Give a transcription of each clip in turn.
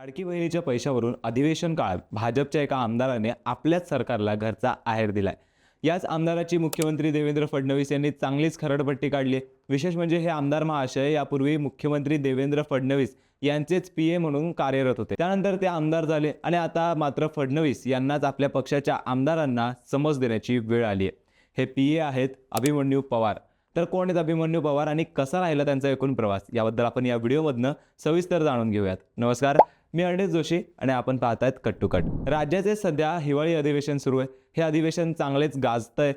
लाडकी बहिणीच्या पैशावरून अधिवेशन काळात भाजपच्या एका आमदाराने आपल्याच सरकारला घरचा आहेर दिलाय. याच आमदाराची मुख्यमंत्री देवेंद्र फडणवीस यांनी चांगलीच खरडपट्टी काढली आहे. विशेष म्हणजे हे आमदार महाशय यापूर्वी मुख्यमंत्री देवेंद्र फडणवीस यांचेच पीए म्हणून कार्यरत होते. त्यानंतर ते आमदार झाले आणि आता मात्र फडणवीस यांनाच आपल्या पक्षाच्या आमदारांना समज देण्याची वेळ आली आहे. हे पीए आहेत अभिमन्यू पवार. तर कोण आहेत अभिमन्यू पवार आणि कसा राहिला त्यांचा एकूण प्रवास, याबद्दल आपण या व्हिडिओमधनं सविस्तर जाणून घेऊयात. नमस्कार, मी अर्णेश जोशी आणि आपण पाहतायत कट टू कट. राज्याचे सध्या हिवाळी अधिवेशन सुरू आहे. हे अधिवेशन चांगलेच गाजतंय.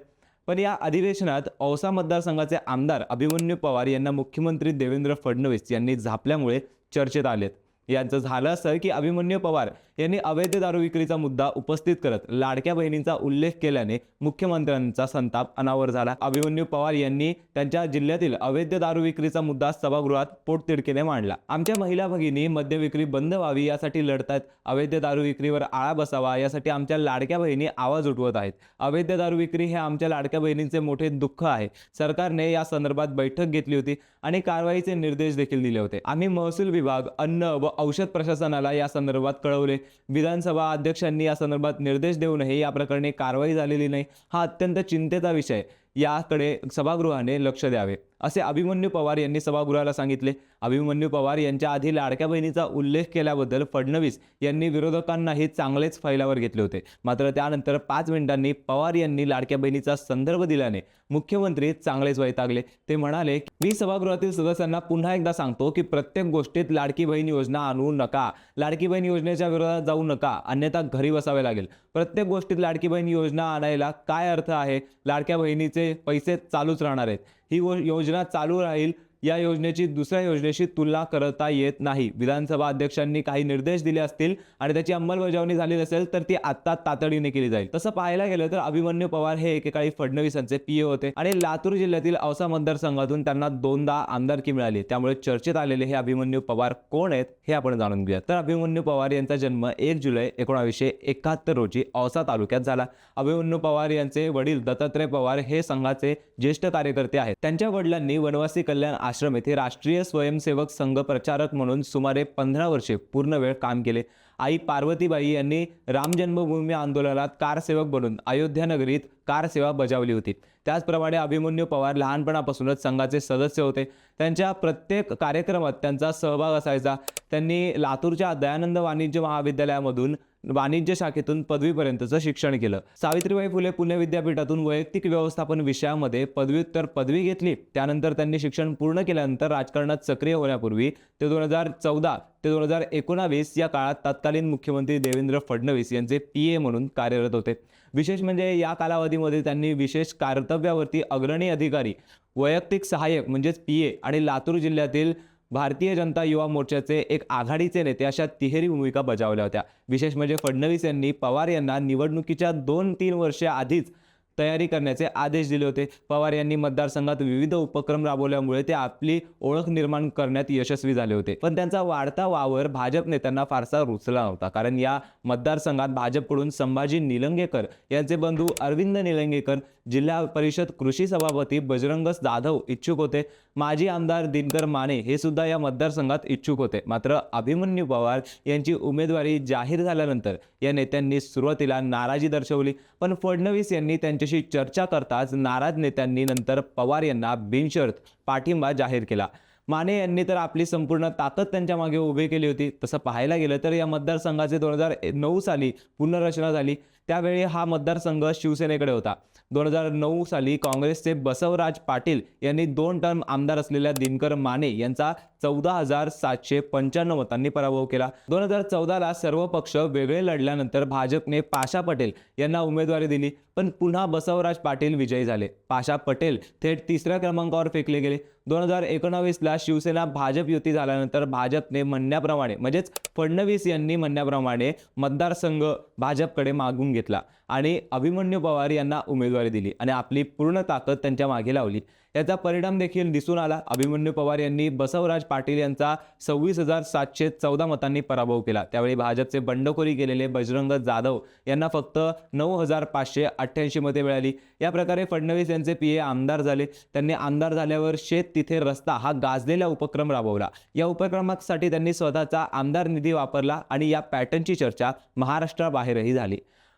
पण या अधिवेशनात औसा मतदारसंघाचे आमदार अभिमन्यू पवार यांना मुख्यमंत्री देवेंद्र फडणवीस यांनी झापल्यामुळे चर्चेत आलेत. यांचं झालं असं की अभिमन्यू पवार यांनी अवैध दारू विक्रीचा मुद्दा उपस्थित करत लाडक्या बहिणींचा उल्लेख केल्याने मुख्यमंत्र्यांचा संताप अनावर झाला. अभिमन्यू पवार यांनी त्यांच्या जिल्ह्यातील अवैध दारू विक्रीचा मुद्दा सभागृहात पोटतिडकीने मांडला. आमच्या महिला भगिनी मद्य विक्री बंद व्हावी यासाठी लढतात. अवैध दारू विक्रीवर आळा बसावा यासाठी आमच्या लाडक्या बहिणी आवाज उठवत आहेत. अवैध दारू विक्री हे आमच्या लाडक्या बहिणींचे मोठे दुःख आहे. सरकारने या संदर्भात बैठक घेतली होती आणि कारवाईचे निर्देश देखील दिले होते. आम्ही महसूल विभाग, अन्न व औषध प्रशासनाला या संदर्भात कळवले. विधानसभा अध्यक्षांनी या संदर्भात निर्देश देऊनही या प्रकरणी कारवाई झालेली नाही. हा अत्यंत चिंतेचा विषय. याकडे सभागृहाने लक्ष द्यावे असे अभिमन्यू पवार यांनी सभागृहाला सांगितले. अभिमन्यू पवार यांच्या आधी लाडक्या बहिणीचा उल्लेख केल्याबद्दल फडणवीस यांनी विरोधकांनाही चांगलेच फैलावर घेतले होते. मात्र त्यानंतर 5 मिनिटांनी पवार यांनी लाडक्या बहिणीचा संदर्भ दिल्याने मुख्यमंत्री चांगलेच वैतागले. ते म्हणाले, मी सभागृहातील सदस्यांना पुन्हा एकदा सांगतो की प्रत्येक गोष्टीत लाडकी बहीण योजना आणू नका. लाडकी बहीण योजनेच्या विरोधात जाऊ नका, अन्यथा घरी बसावे लागेल. प्रत्येक गोष्टीत लाडकी बहीण योजना आणायला काय अर्थ आहे? लाडक्या बहिणीचे पैसे चालूच राहणार आहेत. ही योजना चालू राहील. या योजनेची दुसऱ्या योजनेशी तुलना करता येत नाही. विधानसभा अध्यक्षांनी काही निर्देश दिले असतील आणि त्याची अंमलबजावणी झाली नसेल तर ती आता तातडीने केली जाईल. तसं पाहायला गेलं तर अभिमन्यू पवार हे एकेकाळी फडणवीसांचे पीए होते आणि लातूर जिल्ह्यातील औसा मतदारसंघातून त्यांना 2दा आमदारकी मिळाली. त्यामुळे चर्चेत आलेले हे अभिमन्यू पवार कोण आहेत हे आपण जाणून घेऊया. तर अभिमन्यू पवार यांचा जन्म 1 जुलै 1971 रोजी औसा तालुक्यात झाला. अभिमन्यू पवार यांचे वडील दत्तात्रय पवार हे संघाचे ज्येष्ठ कार्यकर्ते आहेत. त्यांच्या वडिलांनी वनवासी कल्याण आश्रम येथे राष्ट्रीय स्वयंसेवक संघ प्रचारक म्हणून सुमारे 15 वर्षे पूर्ण वेळ काम केले. आई पार्वतीबाई यांनी राम जन्मभूमी आंदोलनात कारसेवक बनून अयोध्या नगरीत कारसेवा बजावली होती. त्याचप्रमाणे अभिमन्यू पवार लहानपणापासूनच संघाचे सदस्य होते. त्यांच्या प्रत्येक कार्यक्रमात त्यांचा सहभाग असायचा. त्यांनी लातूरच्या दयानंद वाणिज्य महाविद्यालयामधून वाणिज्य शाखेतून पदवीपर्यंतचं शिक्षण केलं. सावित्रीबाई फुले पुणे विद्यापीठातून वैयक्तिक व्यवस्थापन विषयामध्ये पदव्युत्तर पदवी घेतली. त्यानंतर त्यांनी शिक्षण पूर्ण केल्यानंतर राजकारणात सक्रिय होण्यापूर्वी ते 2014 ते 2019 या काळात तत्कालीन मुख्यमंत्री देवेंद्र फडणवीस यांचे पीए म्हणून कार्यरत होते. विशेष म्हणजे या कालावधीमध्ये त्यांनी विशेष कर्तव्यावरती अग्रणी अधिकारी, वैयक्तिक सहाय्यक म्हणजेच पीए आणि लातूर जिल्ह्यातील भारतीय जनता युवा मोर्चाचे एक आघाडीचे नेते अशा तिहेरी भूमिका बजावल्या होत्या. विशेष म्हणजे फडणवीस यांनी पवार यांना निवडणुकीच्या 2-3 वर्षे आधीच तयारी करण्याचे आदेश दिले होते. पवार यांनी मतदारसंघात विविध उपक्रम राबवल्यामुळे ते आपली ओळख निर्माण करण्यात यशस्वी झाले होते. पण त्यांचा वाढता वावर भाजप नेत्यांना फारसा रुचला नव्हता. कारण या मतदारसंघात भाजपकडून संभाजी निलंगेकर यांचे बंधू अरविंद निलंगेकर, जिल्हा परिषद कृषी सभापती बजरंग जाधव इच्छुक होते. माजी आमदार दिनकर माने हे सुद्धा या मतदारसंघात इच्छुक होते. मात्र अभिमन्यू पवार यांची उमेदवारी जाहीर झाल्यानंतर या नेत्यांनी सुरुवातीला नाराजी दर्शवली. पण फडणवीस यांनी त्यांच्याशी चर्चा करताच नाराज नेत्यांनी नंतर पवार यांना बिनशर्त पाठिंबा जाहीर केला. माने यांनी तर आपली संपूर्ण ताकद त्यांच्या मागे उभी केली होती. तसं पाहायला गेलं तर या मतदारसंघाचे 2009 साली पुनर्रचना झाली. त्यावेळी हा मतदारसंघ शिवसेनेकडे होता. 2009 साली काँग्रेसचे बसवराज पाटील यांनी 2 टर्म आमदार असलेल्या दिनकर माने यांचा 14,795 मतांनी पराभव केला. 2014ला सर्व पक्ष वेगळे लढल्यानंतर भाजपने पाशा पटेल यांना उमेदवारी दिली. पण पुन्हा बसवराज पाटील विजयी झाले. पाशा पटेल थेट 3ऱ्या क्रमांकावर फेकले गेले. 2019ला शिवसेना भाजप युती झाल्यानंतर भाजपने म्हणण्याप्रमाणे म्हणजेच फडणवीस यांनी म्हणण्याप्रमाणे मतदारसंघ भाजपकडे मागून घेतला आणि अभिमन्यू पवार यांना उमेदवारी दिली आणि आपली पूर्ण ताकद त्यांच्या मागे लावली. याचा परिणाम देखील दिसून आला. अभिमन्यू पवार यांनी बसवराज पाटील यांचा 26,714 मतांनी पराभव केला. त्यावेळी भाजपचे बंडखोरी केलेले बजरंग जाधव यांना फक्त 9,588 मते मिळाली. या प्रकारे फडणवीस यांचे पीए आमदार झाले. त्यांनी आमदार झाल्यावर शेत तिथे रस्ता हा गाजलेला उपक्रम राबवला. या उपक्रमासाठी त्यांनी स्वतःचा आमदार निधी वापरला आणि या पॅटर्नची चर्चा महाराष्ट्राबाहेरही झाली.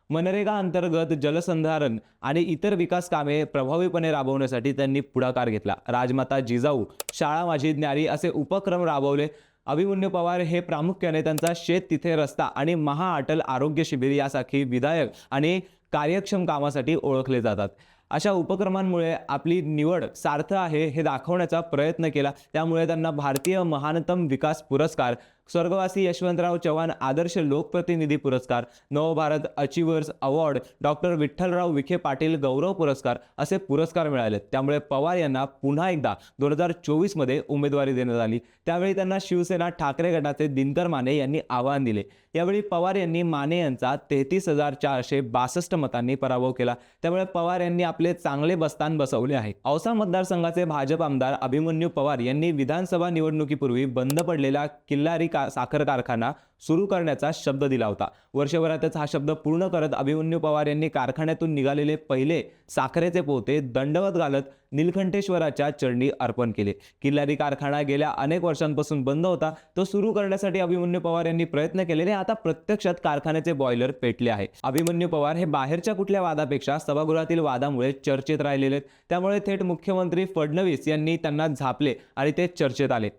मनरेगा अंतर्गत जलसंधारण आणि इतर विकास कामे प्रभावीपणे राबवण्यासाठी त्यांनी पुढाकार घेतला. राजमाता जिजाऊ, शाळा माझी न्यारी असे उपक्रम राबवले. अभिमन्यू पवार हे प्रामुख्याने त्यांचा शेत तिथे रस्ता आणि महाअटल आरोग्य शिबिर यासारखी विधायक आणि कार्यक्षम कामासाठी ओळखले जातात. अशा उपक्रमांमुळे आपली निवड सार्थ आहे हे दाखवण्याचा प्रयत्न केला. त्यामुळे त्यांना भारतीय महानतम विकास पुरस्कार, स्वर्गवासी यशवंतराव चव्हाण आदर्श लोकप्रतिनिधी पुरस्कार, Navbharat achievers award, doctor Vitthalrao Vikhe Patil गौरव पुरस्कार असे पुरस्कार मिळाले. त्यामुळे पवार यांना पुन्हा एकदा 2024 मध्ये उमेदवारी देण्यात आली. त्यावेळी त्यांना शिवसेना ठाकरे गटाचे दिनकर माने यांनी आव्हान दिले. यावेळी पवार यांनी माने यांचा 33,462 मतांनी पराभव केला. त्यामुळे पवार यांनी आपले चांगले बस्तान बसवले आहे. औसा मतदारसंघाचे भाजप आमदार अभिमन्यू पवार यांनी विधानसभा निवडणुकीपूर्वी बंद पडलेला किल्लारी साखर कारखाना सुरू करण्याचा शब्द दिला होता. वर्षभरातच हा शब्द पूर्ण करत अभिमन्यू पवार यांनी कारखान्यातून निघालेले पहिले साखरेचे पोते दंडवत घालत नीलकंठेश्वराच्या चरणी अर्पण केले. किल्लारी कारखाना गेल्या अनेक वर्षांपासून बंद होता. तो सुरू करण्यासाठी अभिमन्यू पवार यांनी प्रयत्न केलेले आता प्रत्यक्षात कारखान्याचे बॉयलर पेटले आहे. अभिमन्यू पवार हे बाहेरच्या कुठल्या वादापेक्षा सभागृहातील वादामुळे चर्चेत राहिलेले. त्यामुळे थेट मुख्यमंत्री फडणवीस यांनी त्यांना झापले आणि ते चर्चेत आले.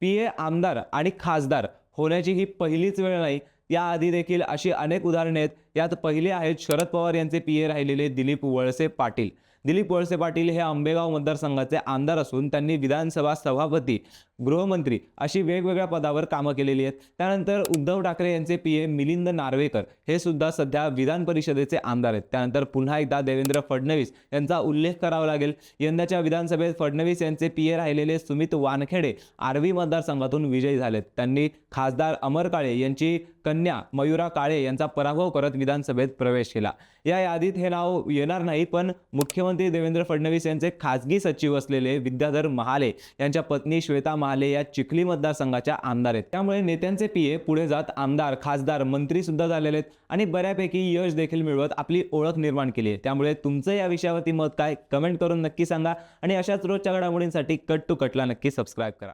पीए आमदार आणि खासदार होण्याची ही पहिलीच वेळ नाही. याआधी देखील अशी अनेक उदाहरणे आहेत. यात पहिले आहेत शरद पवार यांचे पीए राहिलेले दिलीप वळसे पाटील. दिलीप वळसे पाटील हे आंबेगाव मतदारसंघाचे आमदार असून त्यांनी विधानसभा सभापती, गृहमंत्री अशी वेगवेगळ्या पदावर कामं केलेली आहेत. त्यानंतर उद्धव ठाकरे यांचे पीए मिलिंद नार्वेकर हे सुद्धा सध्या विधान परिषदेचे आमदार आहेत. त्यानंतर पुन्हा एकदा देवेंद्र फडणवीस यांचा उल्लेख करावा लागेल. यंदाच्या विधानसभेत फडणवीस यांचे पीए राहिलेले सुमित वानखेडे आर्वी मतदारसंघातून विजयी झालेत. त्यांनी खासदार अमर काळे यांची कन्या मयुरा काळे यांचा पराभव करत विधानसभेत प्रवेश केला. या यादीत हे नाव येणार नाही, पण मुख्यमंत्री देवेंद्र फडणवीस यांचे खासगी सचिव असलेले विद्याधर महाले यांच्या पत्नी श्वेता महाले या चिखली मतदारसंघाच्या आमदार आहेत. त्यामुळे नेत्यांचे पीए पुढे जात आमदार, खासदार, मंत्री सुद्धा झालेले आहेत आणि बऱ्यापैकी यश देखील मिळवत आपली ओळख निर्माण केली आहे. त्यामुळे तुमचं या विषयावरती मत काय, कमेंट करून नक्की सांगा आणि अशाच रोजच्या घडामोडींसाठी कट टू कटला नक्की सबस्क्राईब करा.